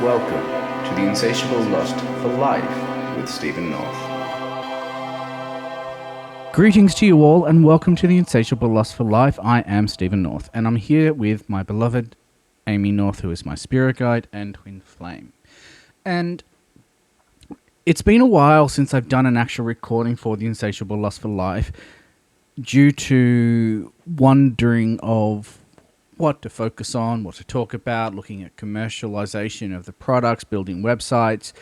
Welcome to the Insatiable Lust for Life with Stephen North. Greetings to you all and welcome to the Insatiable Lust for Life. I am Stephen North and I'm here with my beloved Amy North, who is my spirit guide and twin flame. And it's been a while since I've done an actual recording for the Insatiable Lust for Life due to wondering of what to focus on, what to talk about, looking at commercialization of the products, building websites.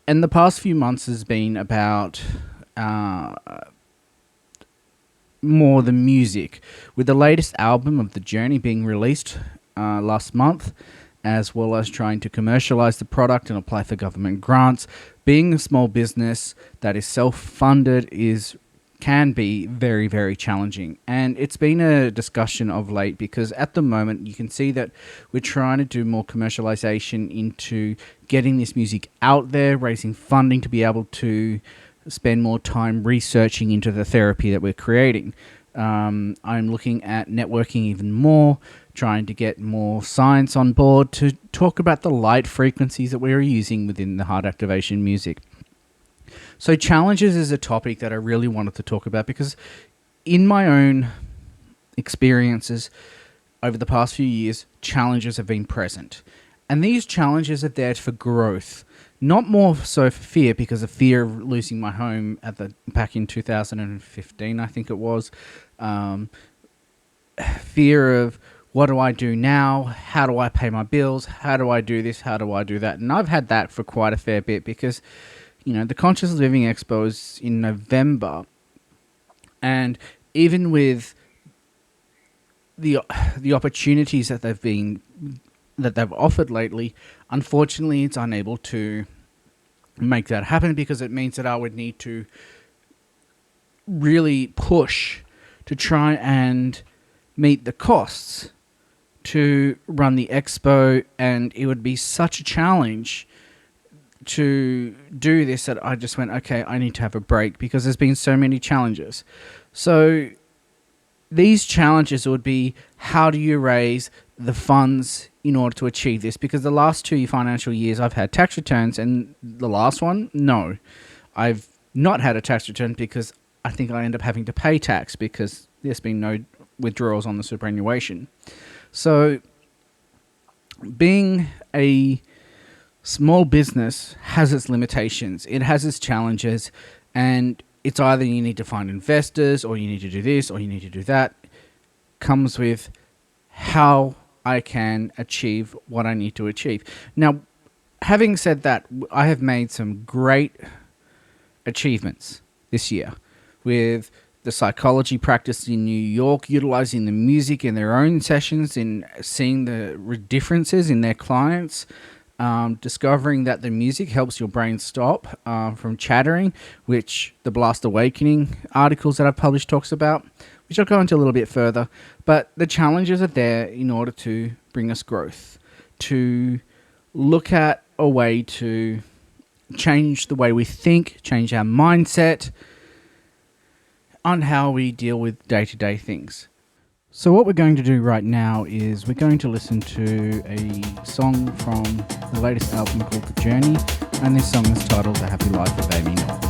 And the past few months has been about more the music, with the latest album of The Journey being released last month, as well as trying to commercialize the product and apply for government grants. Being a small business that is self-funded can be very, very challenging. And it's been a discussion of late because at the moment you can see that we're trying to do more commercialization into getting this music out there, raising funding to be able to spend more time researching into the therapy that we're creating. I'm looking at networking even more, trying to get more science on board to talk about the light frequencies that we're using within the heart activation music. So challenges is a topic that I really wanted to talk about because in my own experiences over the past few years, challenges have been present. And these challenges are there for growth, not more so for fear, because of fear of losing my home back in 2015, I think it was. Fear of what do I do now? How do I pay my bills? How do I do this? How do I do that? And I've had that for quite a fair bit because the Conscious Living Expo is in November, and even with the opportunities that they've offered lately, unfortunately, it's unable to make that happen because it means that I would need to really push to try and meet the costs to run the expo, and it would be such a challenge to do this that I just went, okay, I need to have a break because there's been so many challenges. So these challenges would be, how do you raise the funds in order to achieve this? Because the last 2 financial years I've had tax returns, and the last one, no. I've not had a tax return because I think I end up having to pay tax because there's been no withdrawals on the superannuation. So being a small business has its limitations. It has its challenges, and it's either you need to find investors or you need to do this or you need to do that. Comes with how I can achieve what I need to achieve. Now, having said that, I have made some great achievements this year with the psychology practice in New York, utilizing the music in their own sessions, in seeing the differences in their clients, discovering that the music helps your brain stop from chattering, which the Blast Awakening articles that I've published talks about, which I'll go into a little bit further. But the challenges are there in order to bring us growth, to look at a way to change the way we think, change our mindset on how we deal with day-to-day things. So what we're going to do right now is we're going to listen to a song from the latest album called The Journey, and this song is titled The Happy Life of Amy North.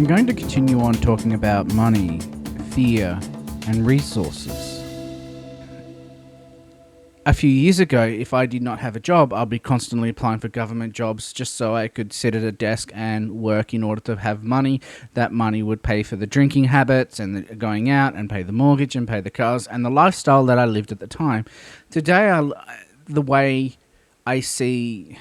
I'm going to continue on talking about money, fear, and resources. A few years ago, if I did not have a job, I'd be constantly applying for government jobs just so I could sit at a desk and work in order to have money. That money would pay for the drinking habits and the going out and pay the mortgage and pay the cars and the lifestyle that I lived at the time. Today, the way I see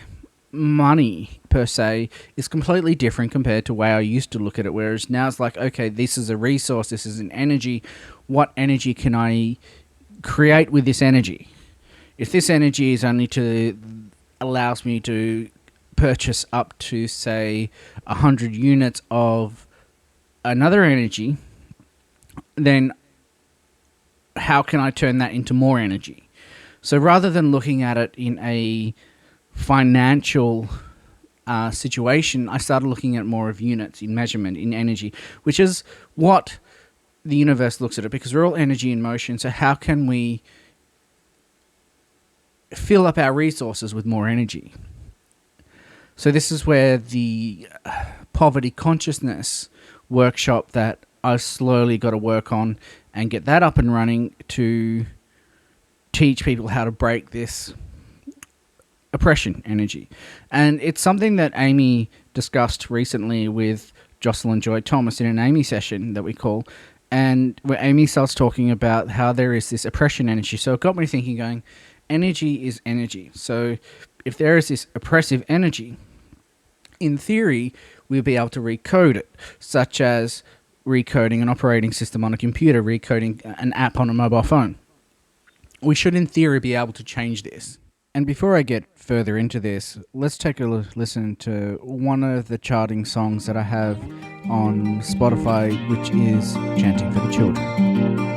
money per se is completely different compared to the way I used to look at it, whereas now it's like, okay, this is a resource, this is an energy. What energy can I create with this energy? If this energy is only allows me to purchase up to, say, 100 units of another energy, then how can I turn that into more energy? So rather than looking at it in a financial situation, I started looking at more of units in measurement, in energy, which is what the universe looks at it, because we're all energy in motion. So how can we fill up our resources with more energy? So this is where the poverty consciousness workshop that I've slowly got to work on and get that up and running to teach people how to break this oppression energy. And it's something that Amy discussed recently with Jocelyn Joy Thomas in an Amy session that we call, and where Amy starts talking about how there is this oppression energy. So it got me thinking, going, energy is energy. So if there is this oppressive energy, in theory, we'll be able to recode it, such as recoding an operating system on a computer, recoding an app on a mobile phone. We should, in theory, be able to change this. And before I get further into this, let's take a listen to one of the charting songs that I have on Spotify, which is Chanting for the Children.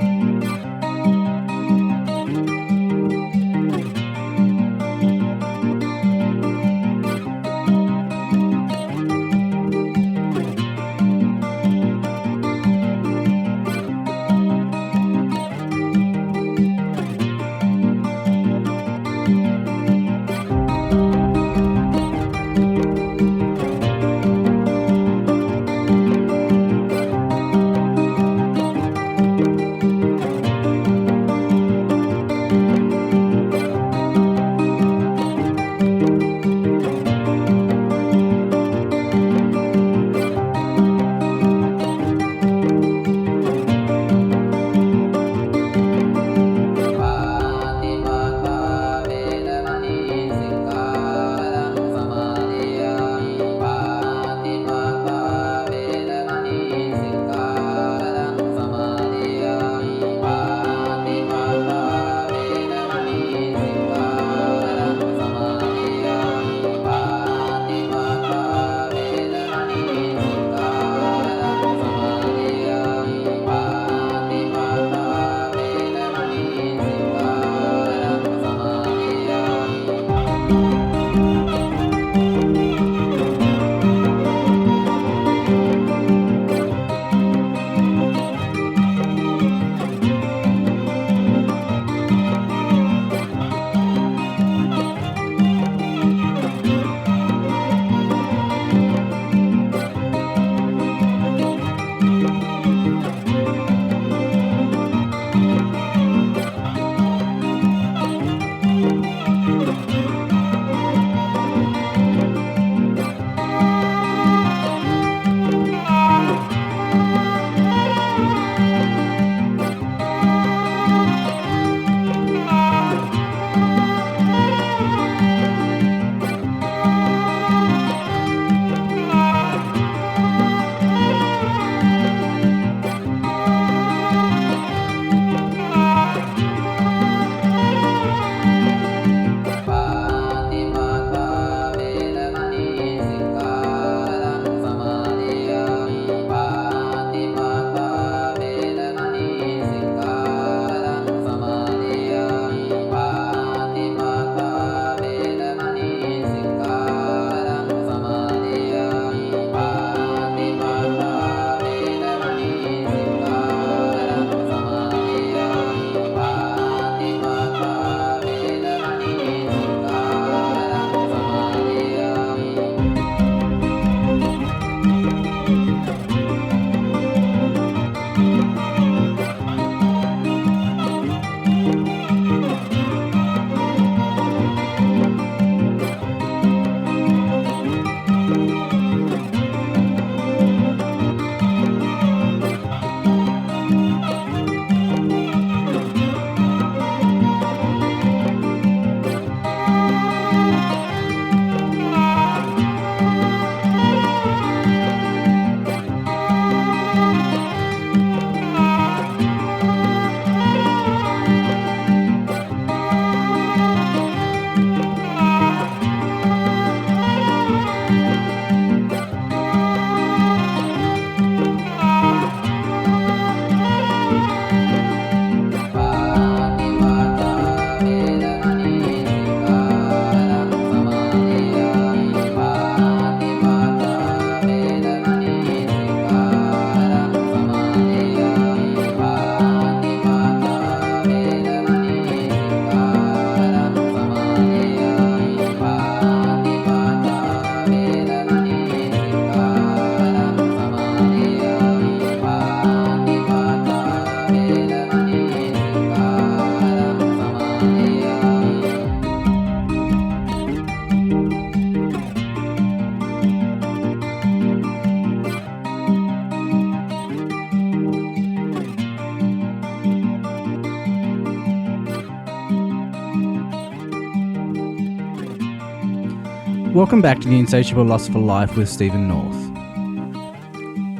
Welcome back to the Insatiable Lust for Life with Stephen North.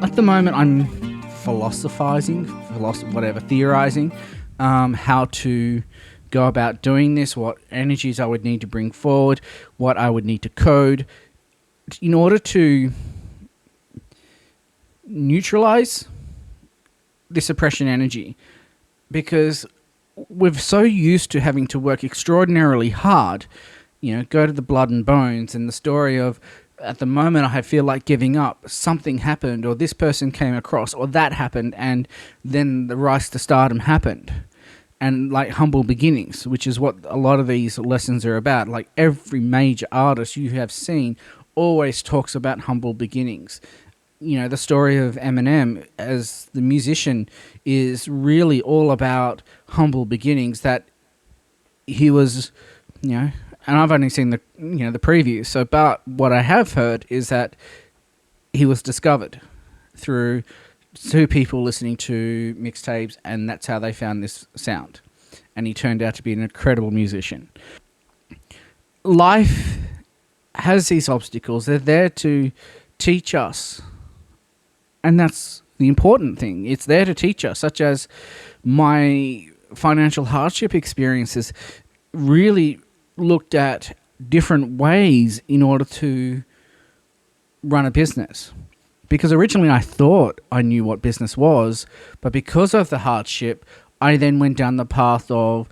At the moment, I'm theorizing how to go about doing this, what energies I would need to bring forward, what I would need to code in order to neutralize this oppression energy. Because we're so used to having to work extraordinarily hard, go to the blood and bones, and the story of, at the moment I feel like giving up, something happened, or this person came across, or that happened, and then the rise to stardom happened. And like humble beginnings, which is what a lot of these lessons are about. Like every major artist you have seen always talks about humble beginnings. The story of Eminem as the musician is really all about humble beginnings, that he was, and I've only seen the preview. So, but what I have heard is that he was discovered through two people listening to mixtapes, and that's how they found this sound. And he turned out to be an incredible musician. Life has these obstacles. They're there to teach us. And that's the important thing. It's there to teach us, such as my financial hardship experiences really looked at different ways in order to run a business. Because originally I thought I knew what business was, but because of the hardship, I then went down the path of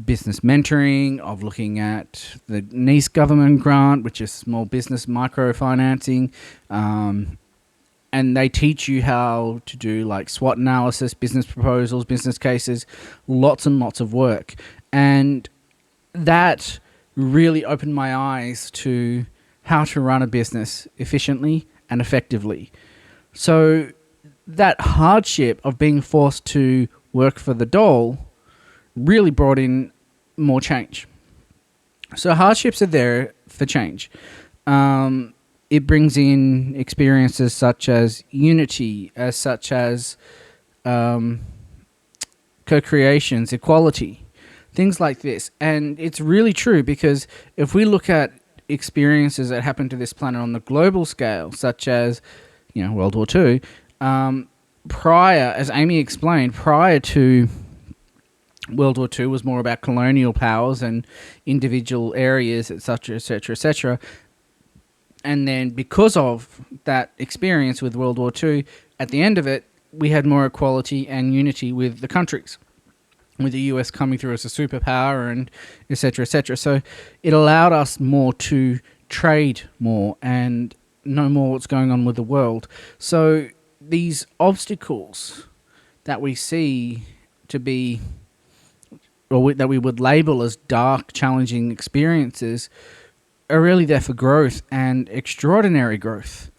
business mentoring, of looking at the NICE government grant, which is small business microfinancing, and they teach you how to do like SWOT analysis, business proposals, business cases, lots and lots of work. And that really opened my eyes to how to run a business efficiently and effectively. So that hardship of being forced to work for the dole really brought in more change. So hardships are there for change. It brings in experiences such as unity, such as co-creations, equality, things like this. And it's really true, because if we look at experiences that happen to this planet on the global scale, such as World War II, prior, as Amy explained, prior to World War II was more about colonial powers and individual areas, etc., etc., etc. And then because of that experience with World War II, at the end of it, we had more equality and unity with the countries, with the US coming through as a superpower and etc., etc. So it allowed us more to trade more and know more what's going on with the world. So these obstacles that we see to be, or that we would label as dark, challenging experiences, are really there for growth and extraordinary growth.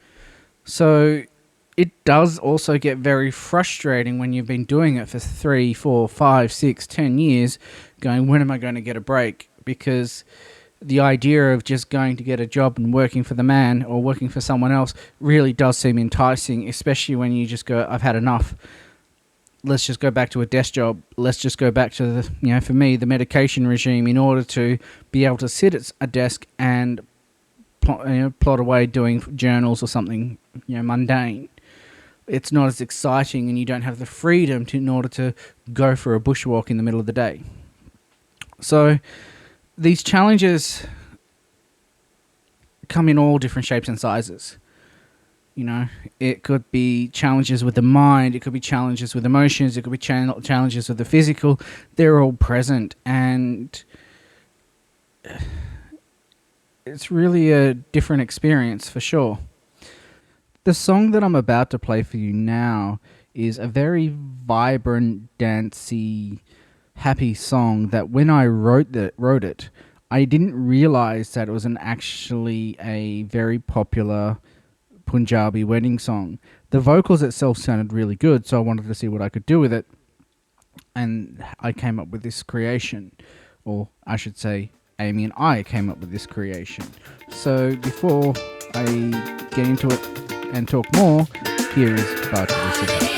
So it does also get very frustrating when you've been doing it for 3, 4, 5, 6, 10 years, going, when am I going to get a break? Because the idea of just going to get a job and working for the man or working for someone else really does seem enticing, especially when you just go, I've had enough. Let's just go back to a desk job. Let's just go back to the, for me, the medication regime, in order to be able to sit at a desk and plot away doing journals or something, mundane. It's not as exciting, and you don't have the freedom in order to go for a bushwalk in the middle of the day. So these challenges come in all different shapes and sizes. It could be challenges with the mind, it could be challenges with emotions, it could be challenges with the physical. They're all present, and it's really a different experience for sure. The song that I'm about to play for you now is a very vibrant, dancey, happy song that when I wrote it, I didn't realize that it was actually a very popular Punjabi wedding song. The vocals itself sounded really good, so I wanted to see what I could do with it, and I came up with this creation, or I should say Amy and I came up with this creation. So before I get into it and talk more, here is Bharti Rasika.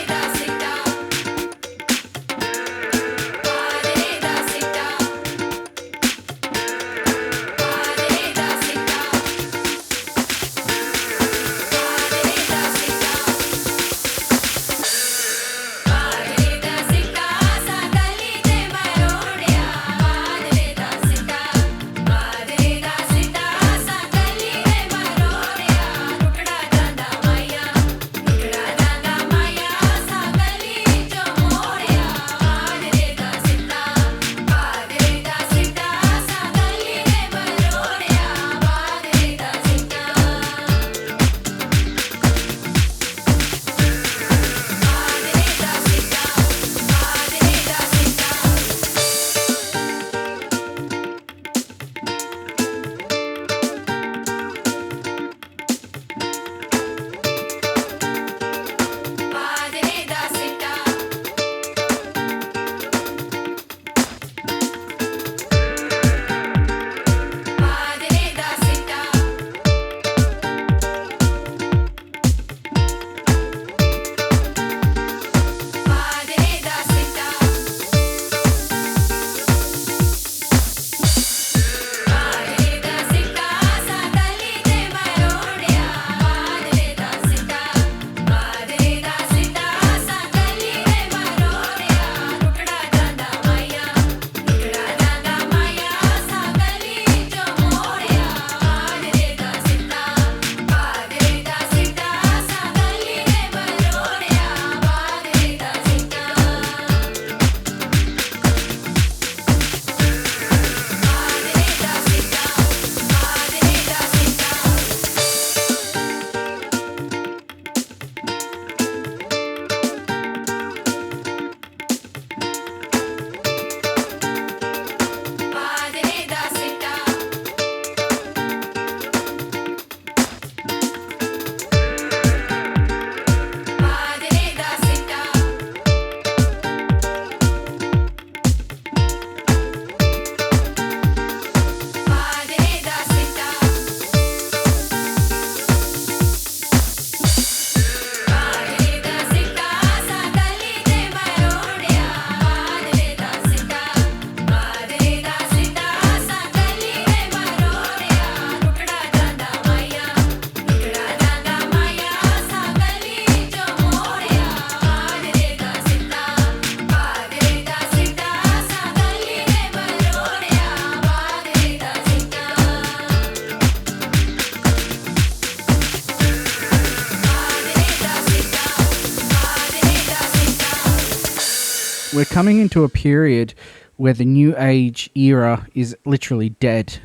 we're coming into a period where the New Age era is literally dead,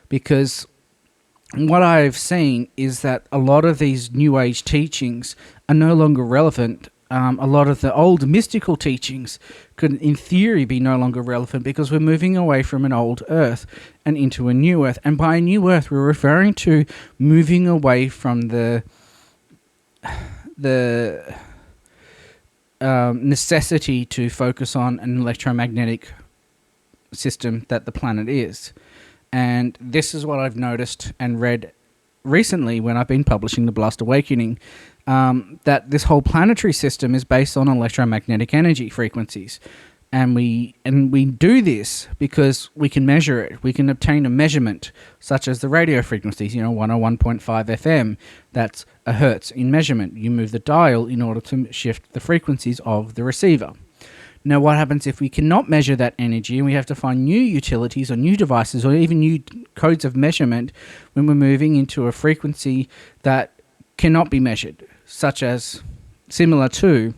because what I've seen is that a lot of these New Age teachings are no longer relevant. A lot of the old mystical teachings could, in theory, be no longer relevant because we're moving away from an old Earth and into a new Earth. And by a new Earth, we're referring to moving away from the necessity to focus on an electromagnetic system that the planet is. And this is what I've noticed and read recently when I've been publishing The Blast Awakening, that this whole planetary system is based on electromagnetic energy frequencies. And we do this because we can measure it. We can obtain a measurement, such as the radio frequencies, 101.5 FM. That's a hertz in measurement. You move the dial in order to shift the frequencies of the receiver. Now, what happens if we cannot measure that energy and we have to find new utilities or new devices or even new codes of measurement when we're moving into a frequency that cannot be measured, such as similar to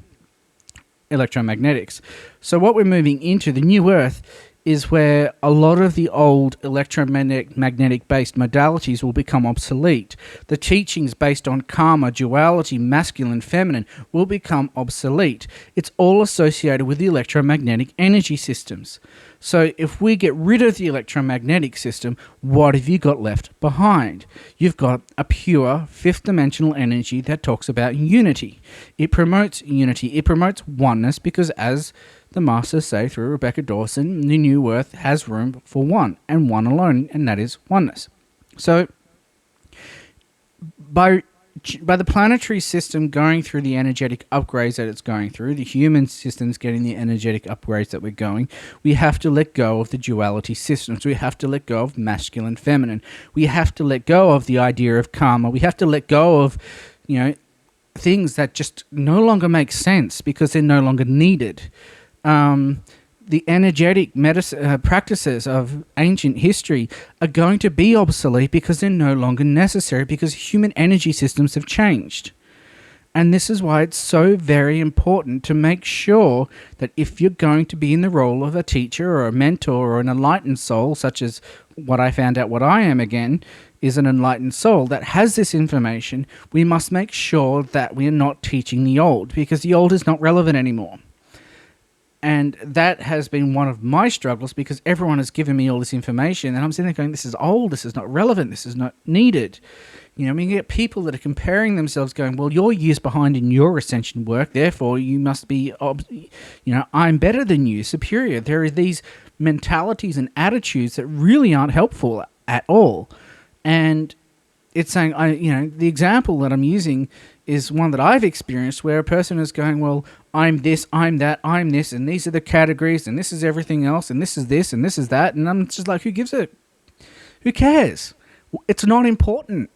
electromagnetics. So what we're moving into, the new Earth, is where a lot of the old electromagnetic-based modalities will become obsolete. The teachings based on karma, duality, masculine, feminine will become obsolete. It's all associated with the electromagnetic energy systems. So if we get rid of the electromagnetic system, what have you got left behind? You've got a pure fifth-dimensional energy that talks about unity. It promotes unity. It promotes oneness because, as the masters say through Rebecca Dawson, the new Earth has room for one, and one alone, and that is oneness. So, by the planetary system going through the energetic upgrades that it's going through, the human system's getting the energetic upgrades that we're going, we have to let go of the duality systems. We have to let go of masculine, feminine. We have to let go of the idea of karma. We have to let go of, things that just no longer make sense because they're no longer needed. The energetic practices of ancient history are going to be obsolete because they're no longer necessary because human energy systems have changed. And this is why it's so very important to make sure that if you're going to be in the role of a teacher or a mentor or an enlightened soul, such as what I found out what I am again, is an enlightened soul that has this information, we must make sure that we are not teaching the old because the old is not relevant anymore. And that has been one of my struggles because everyone has given me all this information and I'm sitting there going, this is old, this is not relevant, this is not needed. You get people that are comparing themselves going, well, you're years behind in your ascension work, therefore you must be, I'm better than you, superior. There are these mentalities and attitudes that really aren't helpful at all. And it's saying, the example that I'm using is one that I've experienced where a person is going, well, I'm this, I'm that, I'm this, and these are the categories, and this is everything else, and this is this, and this is that, and I'm just like, who gives a... Who cares? It's not important.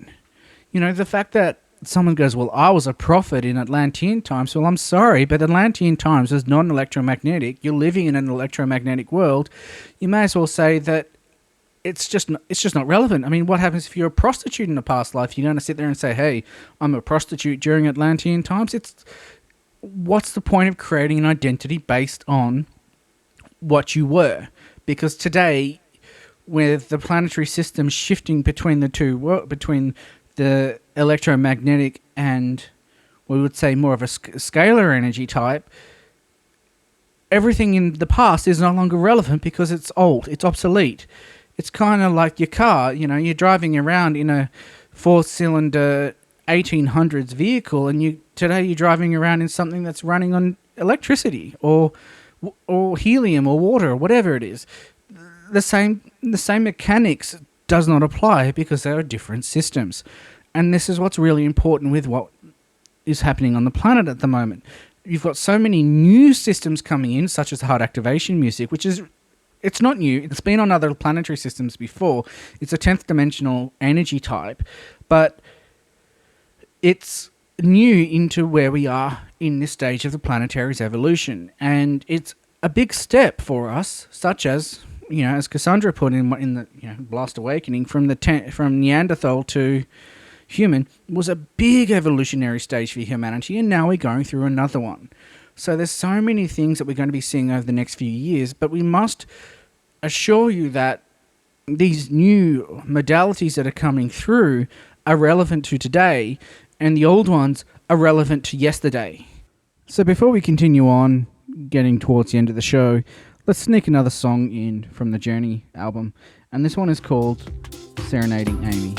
The fact that someone goes, well, I was a prophet in Atlantean times, well, I'm sorry, but Atlantean times is non-electromagnetic. You're living in an electromagnetic world. You may as well say that it's just not relevant. I mean, what happens if you're a prostitute in a past life? You're going to sit there and say, hey, I'm a prostitute during Atlantean times? What's the point of creating an identity based on what you were? Because today, with the planetary system shifting between the two, between the electromagnetic and we would say more of a scalar energy type, everything in the past is no longer relevant because it's old, it's obsolete. It's kind of like your car, you're driving around in a four-cylinder 1800s vehicle and today you're driving around in something that's running on electricity or helium or water or whatever it is. The same mechanics does not apply because there are different systems. And this is what's really important with what is happening on the planet at the moment. You've got so many new systems coming in, such as heart activation music, which is... It's not new. It's been on other planetary systems before. It's a 10th dimensional energy type, but it's new into where we are in this stage of the planetary's evolution. And it's a big step for us, such as, as Cassandra put in the Blast Awakening, from Neanderthal to human was a big evolutionary stage for humanity, and now we're going through another one. So there's so many things that we're going to be seeing over the next few years, but we must assure you that these new modalities that are coming through are relevant to today, and the old ones are relevant to yesterday. So before we continue on, getting towards the end of the show, let's sneak another song in from the Journey album, and this one is called Serenading Amy.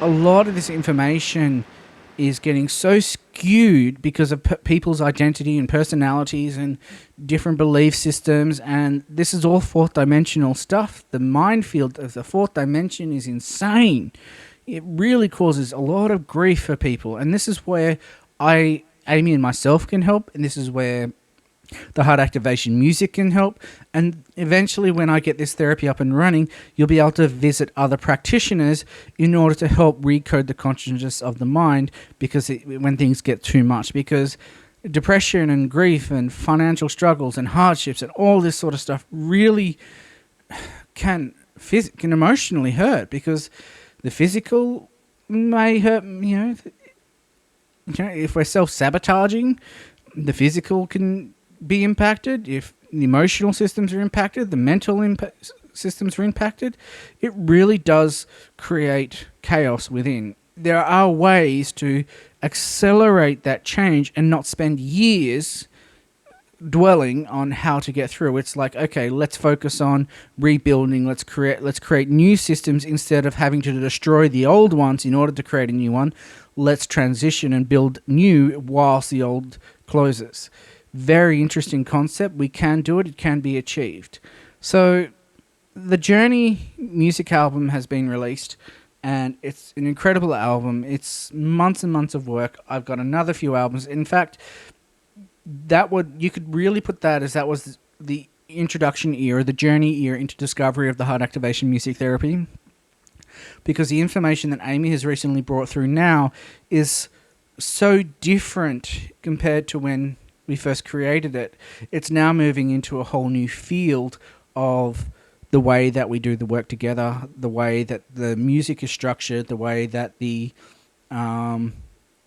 a lot of this information is getting so skewed because of people's identity and personalities and different belief systems, and this is all fourth dimensional stuff. The minefield of the fourth dimension is insane. It really causes a lot of grief for people, and this is where Amy and myself can help, and this is where the heart activation music can help. And eventually, when I get this therapy up and running, you'll be able to visit other practitioners in order to help recode the consciousness of the mind, because when things get too much, because depression and grief and financial struggles and hardships and all this sort of stuff really can emotionally hurt, because the physical may hurt, if we're self-sabotaging, the physical can be impacted. If the emotional systems are impacted, the mental systems are impacted. It really does create chaos within. There are ways to accelerate that change and not spend years dwelling on how to get through. It's like, okay, let's focus on rebuilding. Let's create new systems instead of having to destroy the old ones in order to create a new one. Let's transition and build new whilst the old closes. Very interesting concept. We can do it. It can be achieved. So the Journey music album has been released, and it's an incredible album. It's months and months of work. I've got another few albums. In fact, you could really put that as that was the introduction era, the journey era into discovery of the heart activation music therapy, because the information that Amy has recently brought through now is so different compared to when we first created it. It's now moving into a whole new field of the way that we do the work together, the way that the music is structured, the way that the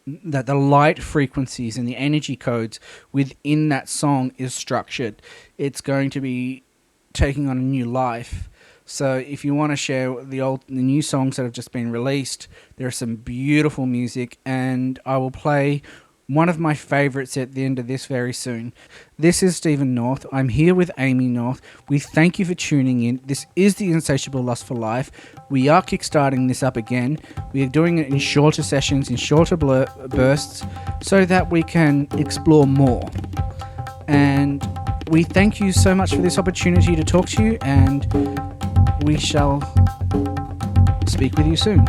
light frequencies and the energy codes within that song is structured. It's going to be taking on a new life. So if you want to share the new songs that have just been released, there's some beautiful music, and I will play one of my favorites at the end of this very soon. This is Stephen North. I'm here with Amy North. We thank you for tuning in. This is the Insatiable Lust for Life. We are kickstarting this up again. We are doing it in shorter sessions, in shorter bursts, so that we can explore more. And we thank you so much for this opportunity to talk to you, and we shall speak with you soon.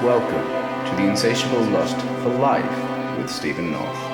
Welcome to the Insatiable Lust for Life with Stephen North.